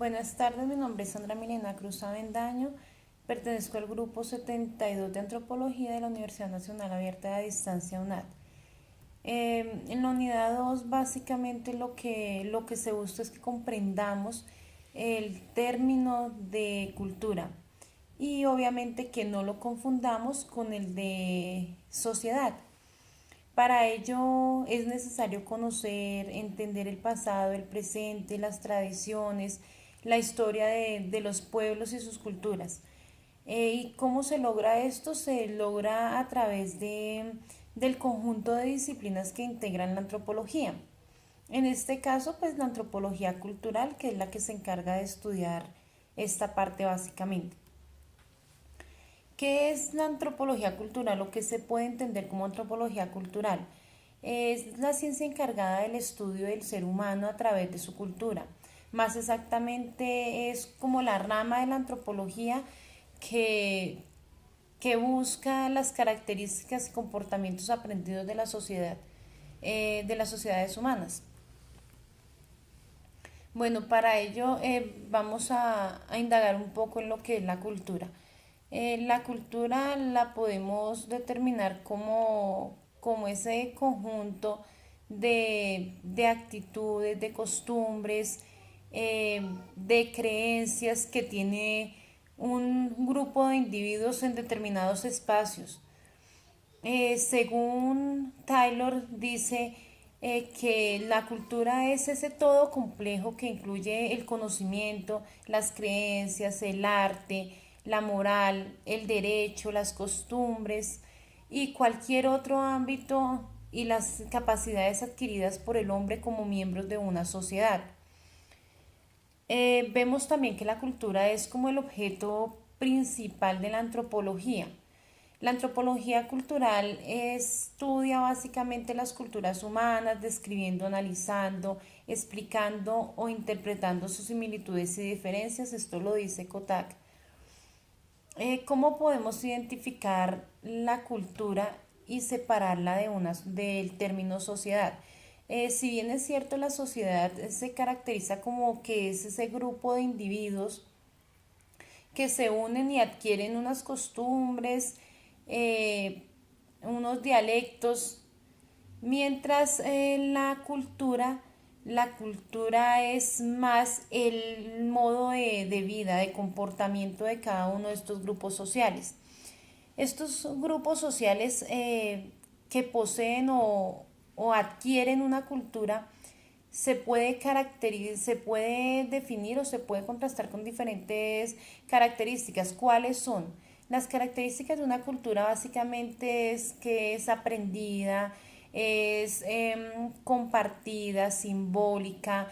Buenas tardes, mi nombre es Sandra Milena Cruz Avendaño, pertenezco al grupo 72 de Antropología de la Universidad Nacional Abierta de Distancia UNAD. En la unidad 2 básicamente lo que se busca es que comprendamos el término de cultura y obviamente que no lo confundamos con el de sociedad. Para ello es necesario conocer, entender el pasado, el presente, las tradiciones, la historia de los pueblos y sus culturas. ¿Y cómo se logra esto? Se logra a través del conjunto de disciplinas que integran la antropología. En este caso, pues la antropología cultural, que es la que se encarga de estudiar esta parte básicamente. ¿Qué es la antropología cultural o qué se puede entender como antropología cultural? Es la ciencia encargada del estudio del ser humano a través de su cultura. Más exactamente es como la rama de la antropología que, que busca las características y comportamientos aprendidos de las sociedades humanas. Bueno, para ello vamos a indagar un poco en lo que es la cultura. La cultura la podemos determinar como ese conjunto de actitudes, de costumbres, de creencias que tiene un grupo de individuos en determinados espacios. Según Taylor, dice que la cultura es ese todo complejo que incluye el conocimiento, las creencias, el arte, la moral, el derecho, las costumbres y cualquier otro ámbito y las capacidades adquiridas por el hombre como miembros de una sociedad. Vemos también que la cultura es como el objeto principal de la antropología. La antropología cultural estudia básicamente las culturas humanas, describiendo, analizando, explicando o interpretando sus similitudes y diferencias. Esto lo dice Kotak. ¿Cómo podemos identificar la cultura y separarla del término sociedad? Si bien es cierto, la sociedad se caracteriza como que es ese grupo de individuos que se unen y adquieren unas costumbres, eh, unos dialectos, mientras la cultura es más el modo de vida, de comportamiento de cada uno de estos grupos sociales. Estos grupos sociales que poseen o adquieren una cultura se puede definir o se puede contrastar con diferentes características. ¿Cuáles son? Las características de una cultura básicamente es que es aprendida, es compartida, simbólica,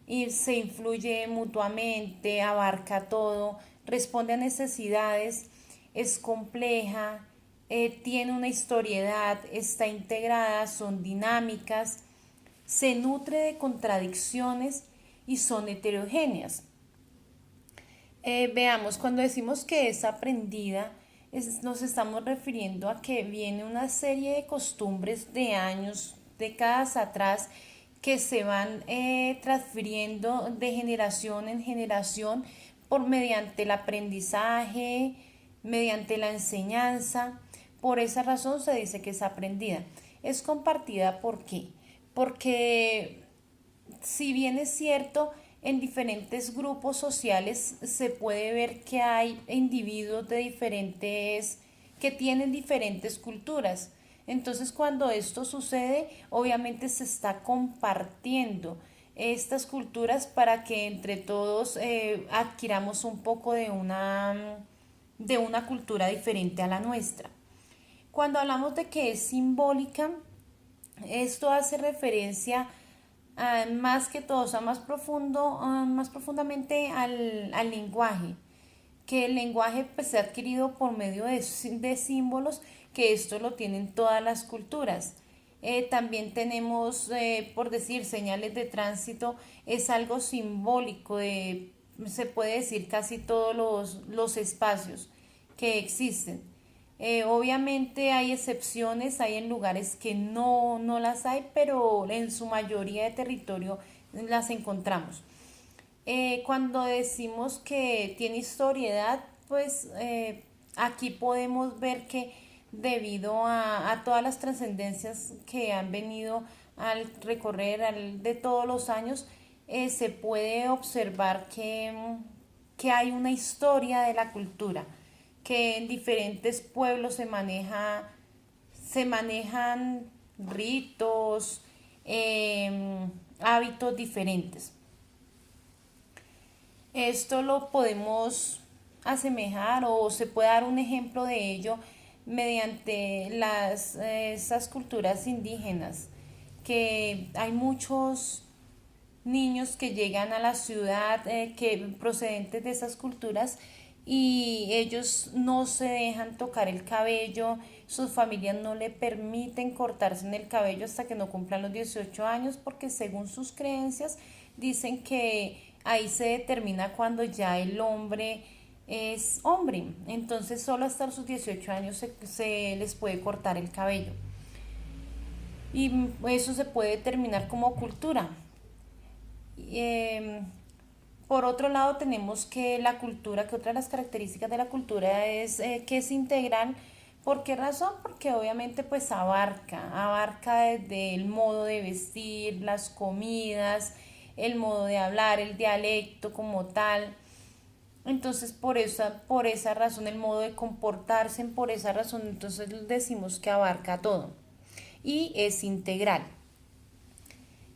y se influye mutuamente, abarca todo, responde a necesidades, es compleja, tiene una historiedad, está integrada, son dinámicas, se nutre de contradicciones y son heterogéneas. Veamos, cuando decimos que es aprendida, nos estamos refiriendo a que viene una serie de costumbres de años, décadas atrás, que se van transfiriendo de generación en generación por mediante el aprendizaje, mediante la enseñanza. Por esa razón se dice que es aprendida. Es compartida, ¿por qué? Porque si bien es cierto, en diferentes grupos sociales se puede ver que hay individuos de diferentes, que tienen diferentes culturas. Entonces, cuando esto sucede, obviamente se está compartiendo estas culturas para que entre todos adquiramos un poco de una cultura diferente a la nuestra. Cuando hablamos de que es simbólica, esto hace referencia más que todo, o sea, más profundo, más profundamente al lenguaje, que el lenguaje pues, se ha adquirido por medio de símbolos, que esto lo tienen todas las culturas. También tenemos, por decir, señales de tránsito, es algo simbólico, se puede decir casi todos los espacios que existen. Obviamente hay excepciones, hay en lugares que no las hay, pero en su mayoría de territorio las encontramos. Cuando decimos que tiene historiedad, pues aquí podemos ver que debido a todas las trascendencias que han venido al recorrer de todos los años, se puede observar que hay una historia de la cultura, que en diferentes pueblos se manejan ritos, hábitos diferentes. Esto lo podemos asemejar o se puede dar un ejemplo de ello mediante esas culturas indígenas, que hay muchos niños que llegan a la ciudad que procedentes de esas culturas y ellos no se dejan tocar el cabello, sus familias no le permiten cortarse en el cabello hasta que no cumplan los 18 años porque según sus creencias dicen que ahí se determina cuando ya el hombre es hombre, entonces solo hasta sus 18 años se les puede cortar el cabello y eso se puede determinar como cultura. Eh, por otro lado tenemos que la cultura, que otra de las características de la cultura es que es integral. ¿Por qué razón? Porque obviamente pues abarca desde el modo de vestir, las comidas, el modo de hablar, el dialecto como tal. Entonces por esa razón el modo de comportarse, por esa razón entonces decimos que abarca todo y es integral.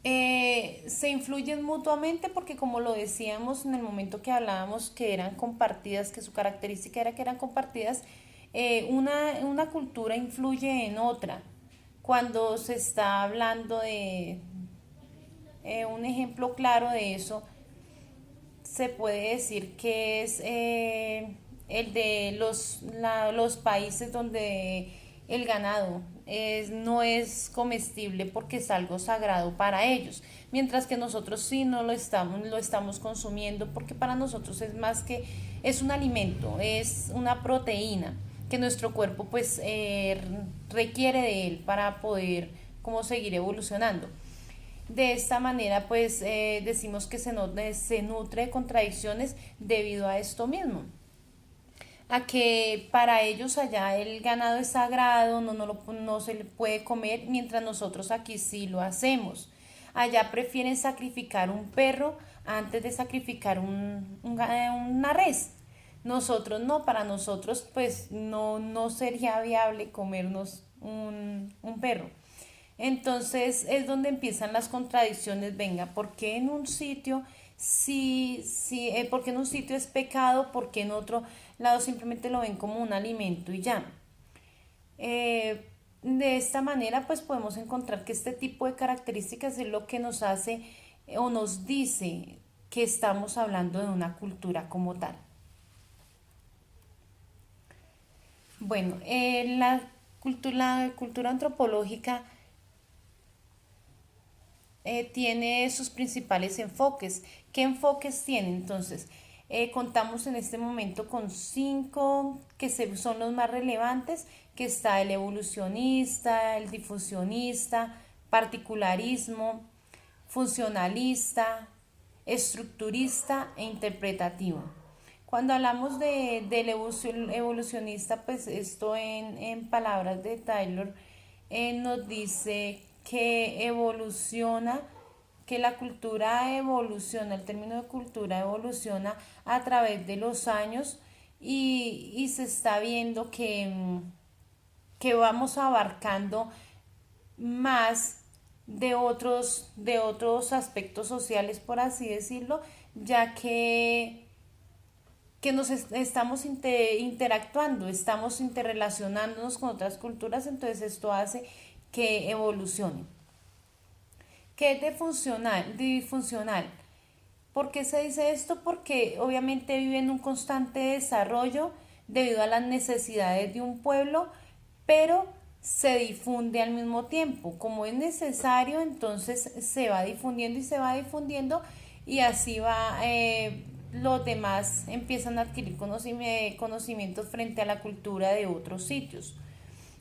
Se influyen mutuamente porque como lo decíamos en el momento que hablábamos que eran compartidas, que su característica era que eran compartidas, una cultura influye en otra. Cuando se está hablando de un ejemplo claro de eso, se puede decir que es el de los países donde el ganado no es comestible porque es algo sagrado para ellos, mientras que nosotros sí no lo estamos consumiendo porque para nosotros es más que, es un alimento, es una proteína que nuestro cuerpo pues requiere de él para poder como seguir evolucionando. De esta manera, pues decimos que se nutre de contradicciones debido a esto mismo. A que para ellos allá el ganado es sagrado, no se le puede comer, mientras nosotros aquí sí lo hacemos. Allá prefieren sacrificar un perro antes de sacrificar una res. Nosotros no, para nosotros pues no sería viable comernos un perro. Entonces es donde empiezan las contradicciones. Venga, ¿por qué en un sitio por qué en un sitio es pecado, por qué en otro lado simplemente lo ven como un alimento y ya? De esta manera pues podemos encontrar que este tipo de características es lo que nos hace o nos dice que estamos hablando de una cultura como tal. Bueno, la cultura antropológica tiene sus principales enfoques. ¿Qué enfoques tiene? Entonces, contamos en este momento con cinco que son los más relevantes, que está el evolucionista, el difusionista, particularismo, funcionalista, estructurista e interpretativo. Cuando hablamos del evolucionista, pues esto en palabras de Taylor nos dice que evoluciona, que la cultura evoluciona, el término de cultura evoluciona a través de los años y se está viendo que vamos abarcando más de otros aspectos sociales, por así decirlo, ya que estamos interactuando, estamos interrelacionándonos con otras culturas, entonces esto hace que evolucione. ¿Qué es disfuncional? ¿Por qué se dice esto? Porque obviamente vive en un constante desarrollo debido a las necesidades de un pueblo, pero se difunde al mismo tiempo. Como es necesario, entonces se va difundiendo y se va difundiendo y así va, los demás empiezan a adquirir conocimientos frente a la cultura de otros sitios.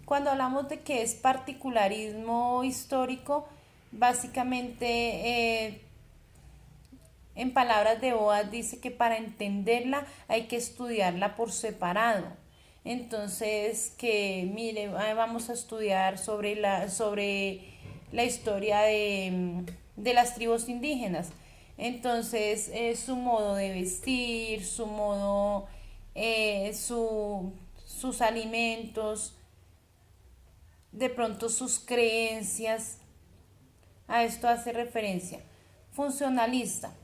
Cuando hablamos de que es particularismo histórico, básicamente En palabras de Boas dice que para entenderla hay que estudiarla por separado. Entonces, que mire, vamos a estudiar sobre la historia de las tribus indígenas. Entonces, su modo de vestir, su modo, sus alimentos, de pronto sus creencias, a esto hace referencia. Funcionalista.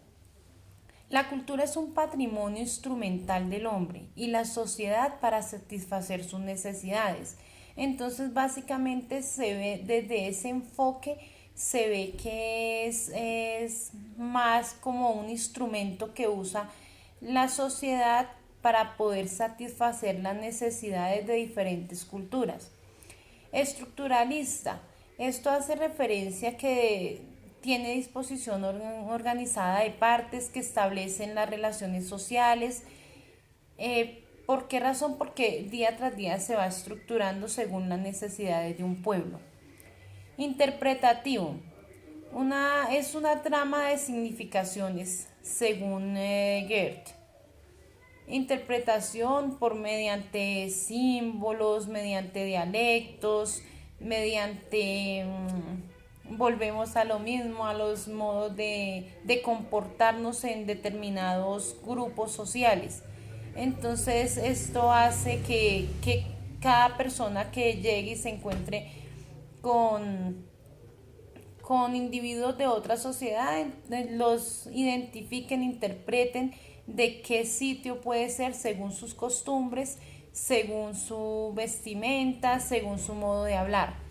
La cultura es un patrimonio instrumental del hombre y la sociedad para satisfacer sus necesidades. Entonces, básicamente se ve desde ese enfoque, se ve que es más como un instrumento que usa la sociedad para poder satisfacer las necesidades de diferentes culturas. Estructuralista. Esto hace referencia a que tiene disposición organizada de partes que establecen las relaciones sociales. ¿Por qué razón? Porque día tras día se va estructurando según las necesidades de un pueblo. Interpretativo. Es una trama de significaciones, según Goethe. Interpretación por mediante símbolos, mediante dialectos, mediante, volvemos a lo mismo, a los modos de comportarnos en determinados grupos sociales. Entonces esto hace que cada persona que llegue y se encuentre con individuos de otra sociedad, los identifiquen, interpreten de qué sitio puede ser según sus costumbres, según su vestimenta, según su modo de hablar.